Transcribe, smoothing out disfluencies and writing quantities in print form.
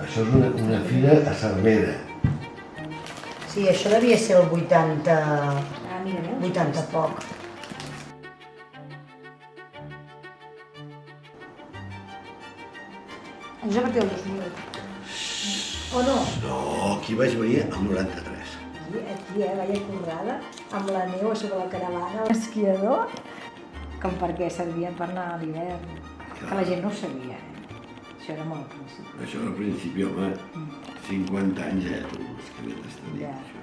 Això és una fira a Cervera. Sí, això devia ser el 80... Ah, mira, veus? 80 poc. Ens va partir el 2000. O no? No, aquí vaig venir el 93. Aquí, veia currada, amb la neu a sobre la caravana, l'esquiador, com perquè servia per anar a l'hivern. Que la gent no ho sabia, Això era molt al principi. Això al principi, home, 50 anys, tu, és que ben t'està dient Ja. això.